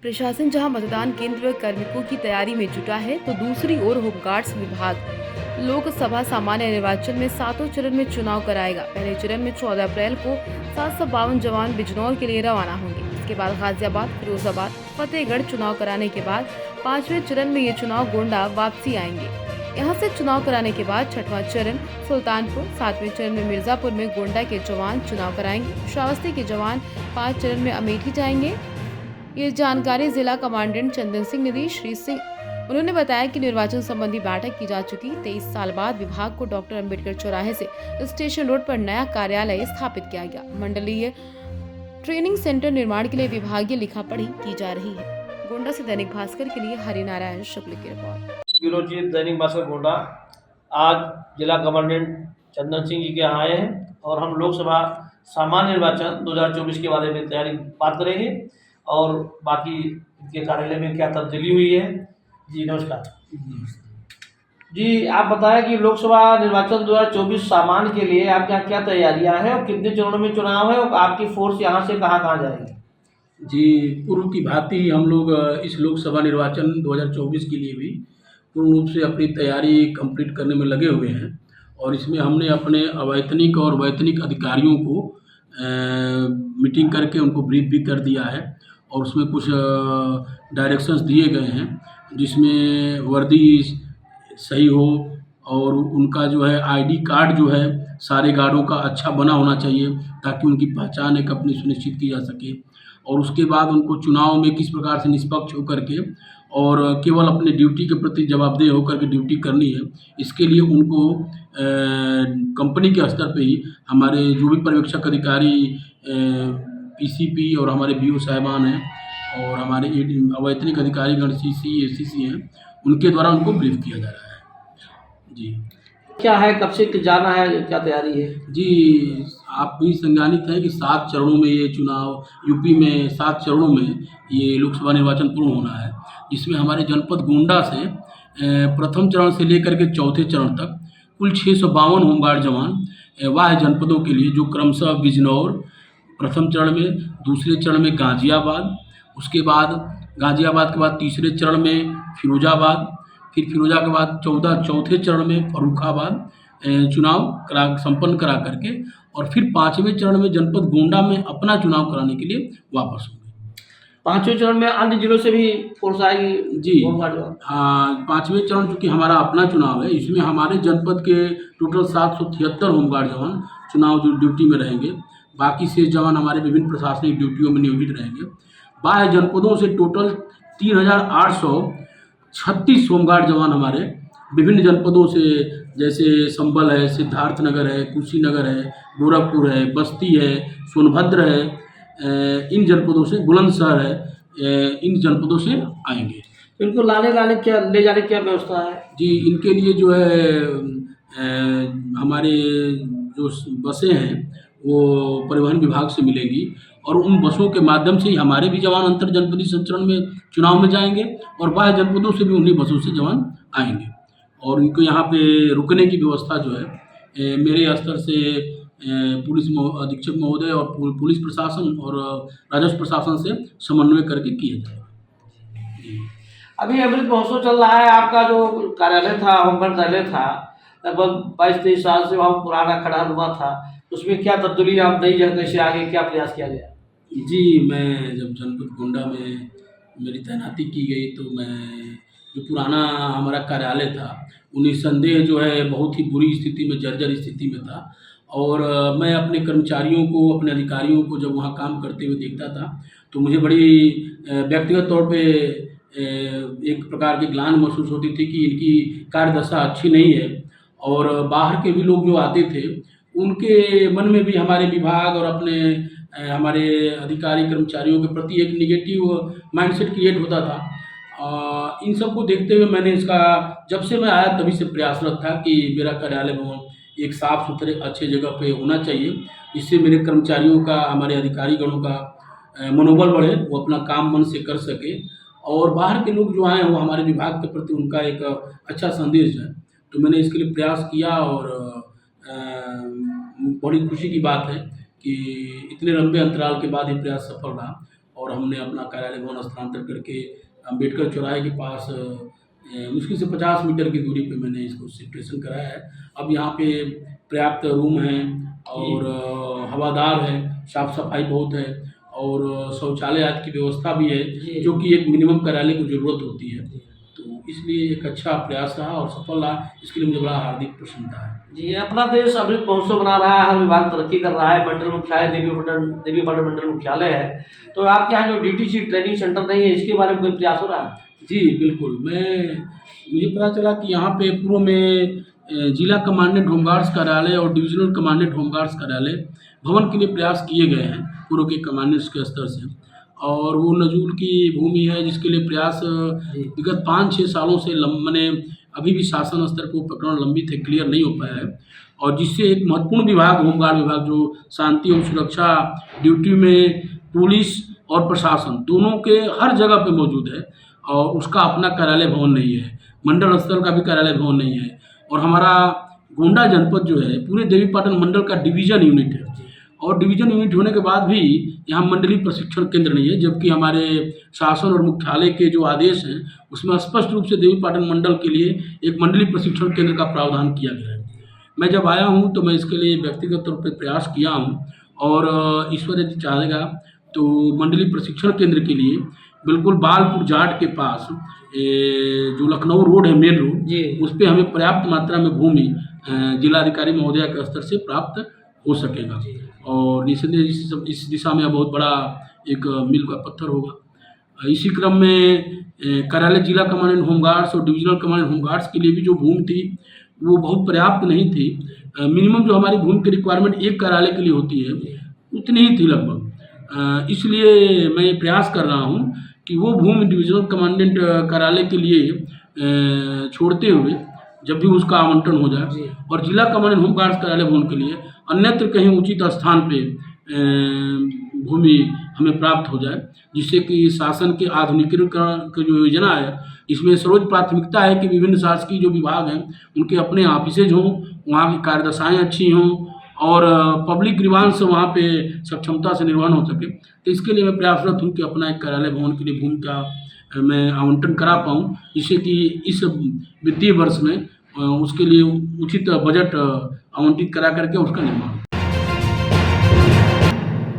प्रशासन जहां मतदान केंद्र व कार्मिकों की तैयारी में जुटा है, तो दूसरी ओर होमगार्ड्स विभाग लोकसभा सामान्य निर्वाचन में 7वें चरण में चुनाव कराएगा। पहले चरण में 14 अप्रैल को 752 जवान बिजनौर के लिए रवाना होंगे। इसके बाद गाजियाबाद, फिरोजाबाद, फतेहगढ़ चुनाव कराने के बाद 5वें चरण में ये चुनाव गोंडा वापसी आएंगे। यहाँ से चुनाव कराने के बाद 6वां चरण सुल्तानपुर, 7वें चरण में मिर्जापुर में गोंडा के जवान चुनाव कराएंगे। श्रावस्ती के जवान 5 चरण में अमेठी जाएंगे। ये जानकारी जिला कमांडेंट चंदन सिंह ने दी। श्री सिंह उन्होंने बताया कि निर्वाचन संबंधी बैठक की जा चुकी। 23 साल बाद विभाग को डॉक्टर अंबेडकर चौराहे से स्टेशन रोड पर नया कार्यालय स्थापित किया गया। मंडलीय ट्रेनिंग सेंटर निर्माण के लिए विभागीय लिखा पढ़ी की जा रही है। गोंडा से दैनिक भास्कर के लिए हरिनारायण शुक्ल की report. Bureau chief Dainik Bhaskar Gonda. आज जिला कमांडेंट चंदन सिंह जी के यहाँ आए हैं और हम लोकसभा सामान्य निर्वाचन 2024 के बारे में तैयारी बात करेंगे और बाकी इनके कार्यालय में क्या तब्दीली हुई है। जी नमस्कार जी, आप बताएं कि लोकसभा निर्वाचन 2024 सामान्य के लिए आपके यहाँ क्या तैयारियां हैं और कितने चरणों में चुनाव है और आपकी फोर्स यहाँ से कहाँ कहाँ जाएगी। जी, पूर्व की भांति हम लोग इस लोकसभा निर्वाचन 2024 के लिए भी पूर्ण रूप से अपनी तैयारी कंप्लीट करने में लगे हुए हैं और इसमें हमने अपने अवैतनिक और वैतनिक अधिकारियों को मीटिंग करके उनको ब्रीफ भी कर दिया है और उसमें कुछ डायरेक्शंस दिए गए हैं जिसमें वर्दी सही हो और उनका जो है आईडी कार्ड जो है सारे गार्डों का अच्छा बना होना चाहिए ताकि उनकी पहचान एक अपनी सुनिश्चित की जा सके और उसके बाद उनको चुनाव में किस प्रकार से निष्पक्ष होकर के और केवल अपने ड्यूटी के प्रति जवाबदेह होकर के ड्यूटी करनी है। इसके लिए उनको कंपनी के स्तर पे ही हमारे जो भी पर्यवेक्षक अधिकारी पीसीपी और हमारे बीओ साहिबान हैं और हमारे अवैतनिक अधिकारीगण सीसी एसीसी हैं, उनके द्वारा उनको ब्रीफ किया जा रहा है। जी क्या है, कब से जाना है, क्या तैयारी है। जी, आप भी संज्ञानित हैं कि 7 चरणों में ये चुनाव यूपी में 7 चरणों में ये लोकसभा निर्वाचन पूर्ण होना है, जिसमें हमारे जनपद गोंडा से प्रथम चरण से लेकर के चौथे चरण तक कुल 652 होमगार्ड जवान वाह जनपदों के लिए जो क्रमशः बिजनौर प्रथम चरण में, दूसरे चरण में गाजियाबाद, उसके बाद गाजियाबाद के बाद तीसरे चरण में फिरोजाबाद, फिर फिरोजा के बाद चौथे चरण में फर्रुखाबाद चुनाव संपन्न करा करके और फिर 5वें चरण में जनपद गोंडा में अपना चुनाव कराने के लिए वापस होंगे। 5वें चरण में अन्य जिलों से भी फोर्स आएगी। जी हाँ, 5वें चरण चूँकि हमारा अपना चुनाव है, इसमें हमारे जनपद के टोटल 773 होमगार्ड जवान चुनाव ड्यूटी में रहेंगे। बाकी से जवान हमारे विभिन्न प्रशासनिक ड्यूटियों में नियोजित रहेंगे। बाह्य जनपदों से टोटल 3836 होमगार्ड जवान हमारे विभिन्न जनपदों से, जैसे संबल है, सिद्धार्थनगर है, कुशीनगर है, गोरखपुर है, बस्ती है, सोनभद्र है, इन जनपदों से, बुलंदशहर है, इन जनपदों से आएंगे। इनको ले जाने की क्या व्यवस्था है। जी, इनके लिए जो है हमारे जो बसें हैं वो परिवहन विभाग से मिलेंगी और उन बसों के माध्यम से ही हमारे भी जवान अंतर जनपदीय संचरण में चुनाव में जाएंगे और बाह्य जनपदों से भी उन्हीं बसों से जवान आएंगे और उनको यहाँ पे रुकने की व्यवस्था जो है मेरे स्तर से पुलिस अधीक्षक महोदय और पुलिस प्रशासन और राजस्व प्रशासन से समन्वय करके किया जाएगा। अभी अमृत महोत्सव चल रहा है, आपका जो कार्यालय था, होमगार्ड कार्यालय था, लगभग 22-23 साल से वहाँ पुराना खड़ा हुआ था, उसमें क्या तब्दीली, आप नई जगह से आगे क्या प्रयास किया गया। जी, मैं जब जनपद गोंडा में मेरी तैनाती की गई तो मैं जो पुराना हमारा कार्यालय था निस्संदेह जो है बहुत ही बुरी स्थिति में, जर्जर स्थिति में था और मैं अपने कर्मचारियों को, अपने अधिकारियों को जब वहाँ काम करते हुए देखता था तो मुझे बड़ी व्यक्तिगत तौर पे एक प्रकार की ग्लानि महसूस होती थी कि इनकी कार्यदशा अच्छी नहीं है और बाहर के भी लोग जो आते थे उनके मन में भी हमारे विभाग और अपने हमारे अधिकारी कर्मचारियों के प्रति एक निगेटिव माइंडसेट क्रिएट होता था। इन सब को देखते हुए मैंने इसका, जब से मैं आया तभी से प्रयासरत था कि मेरा कार्यालय भवन एक साफ़ सुथरे अच्छे जगह पे होना चाहिए, जिससे मेरे कर्मचारियों का, हमारे अधिकारीगणों का मनोबल बढ़े, वो अपना काम मन से कर सके और बाहर के लोग जो आए हैं वो हमारे विभाग के प्रति उनका एक अच्छा संदेश जाए। तो मैंने इसके लिए प्रयास किया और बड़ी खुशी की बात है कि इतने लंबे अंतराल के बाद ये प्रयास सफल रहा और हमने अपना कार्यालय भवन स्थानांतर करके अम्बेडकर चौराहे के पास मुश्किल से 50 मीटर की दूरी पे मैंने इसको सिचुएशन कराया है। अब यहाँ पे पर्याप्त रूम हैं और हवादार है, साफ सफाई बहुत है और शौचालय आदि की व्यवस्था भी है, जो कि एक मिनिमम कार्यालय की ज़रूरत होती है। तो इसलिए एक अच्छा प्रयास रहा और सफल रहा, इसके लिए मुझे बड़ा हार्दिक प्रसन्नता है। जी, अपना देश अमृत महोत्सव मना रहा है, हर विभाग तरक्की कर रहा है, मंडल मुख्यालय देवीपाटन मंडल मुख्यालय है, तो आपके यहाँ जो डीटीसी ट्रेनिंग सेंटर नहीं है, इसके बारे में कोई प्रयास हो रहा है? जी बिल्कुल, मुझे पता चला कि यहाँ पे पूर्व में जिला कमांडेंट होमगार्ड्स कार्यालय और डिविजनल कमांडेंट होमगार्ड्स कार्यालय भवन के लिए प्रयास किए गए हैं पूर्व के कमांडेंट्स के स्तर से, और वो नजूल की भूमि है जिसके लिए प्रयास विगत 5-6 सालों से मैंने अभी भी शासन स्तर पर प्रकरण लंबित है, क्लियर नहीं हो पाया है, और जिससे एक महत्वपूर्ण विभाग होमगार्ड विभाग जो शांति एवं सुरक्षा ड्यूटी में पुलिस और प्रशासन दोनों के हर जगह पे मौजूद है, और उसका अपना कार्यालय भवन नहीं है, मंडल स्तर का भी कार्यालय भवन नहीं है, और हमारा गोंडा जनपद जो है पूरे देवीपाटन मंडल का डिवीजन यूनिट है, और डिवीजन यूनिट होने के बाद भी यहाँ मंडलीय प्रशिक्षण केंद्र नहीं है, जबकि हमारे शासन और मुख्यालय के जो आदेश हैं उसमें स्पष्ट रूप से देवीपाटन मंडल के लिए एक मंडलीय प्रशिक्षण केंद्र का प्रावधान किया गया है। मैं जब आया हूँ तो मैं इसके लिए व्यक्तिगत तौर पर प्रयास किया हूँ, और ईश्वर यदि चाहेगा तो मंडलीय प्रशिक्षण केंद्र के लिए बिल्कुल बालपुर जाट के पास जो लखनऊ रोड है, मेन रोड, उस पर हमें पर्याप्त मात्रा में भूमि जिलाधिकारी महोदया के स्तर से प्राप्त हो सकेगा, और निसंदेह इस दिशा में बहुत बड़ा एक मील का पत्थर होगा। इसी क्रम में कार्यालय जिला कमांडेंट होमगार्ड्स और डिविजनल कमांडेंट होमगार्ड्स के लिए भी जो भूमि थी वो बहुत पर्याप्त नहीं थी। मिनिमम जो हमारी भूमि की रिक्वायरमेंट एक कार्यालय के लिए होती है उतनी ही थी लगभग। इसलिए मैं ये प्रयास कर रहा हूँ कि वो भूमि डिविजनल कमांडेंट कार्यालय के लिए छोड़ते हुए जब भी उसका आवंटन हो जाए, और जिला कमांडेंट होमगार्ड्स कार्यालय भवन के लिए अन्यत्र कहीं उचित स्थान पे भूमि हमें प्राप्त हो जाए, जिससे कि शासन के आधुनिकीकरण की जो योजना है इसमें सर्वोच्च प्राथमिकता है कि विभिन्न शासकीय जो विभाग हैं उनके अपने ऑफिसेज हों, वहाँ की कार्यदशाएँ अच्छी हों, और पब्लिक ग्रीवांस वहाँ पे सक्षमता से निर्वहन हो सके। तो इसके लिए मैं प्रयासरत हूँ कि अपना एक कार्यालय भवन के लिए भूमि का मैं आवंटन करा पाऊँ, जिससे कि इस वित्तीय वर्ष में उसके लिए उचित बजट आवंटित करा करके उसका निर्माण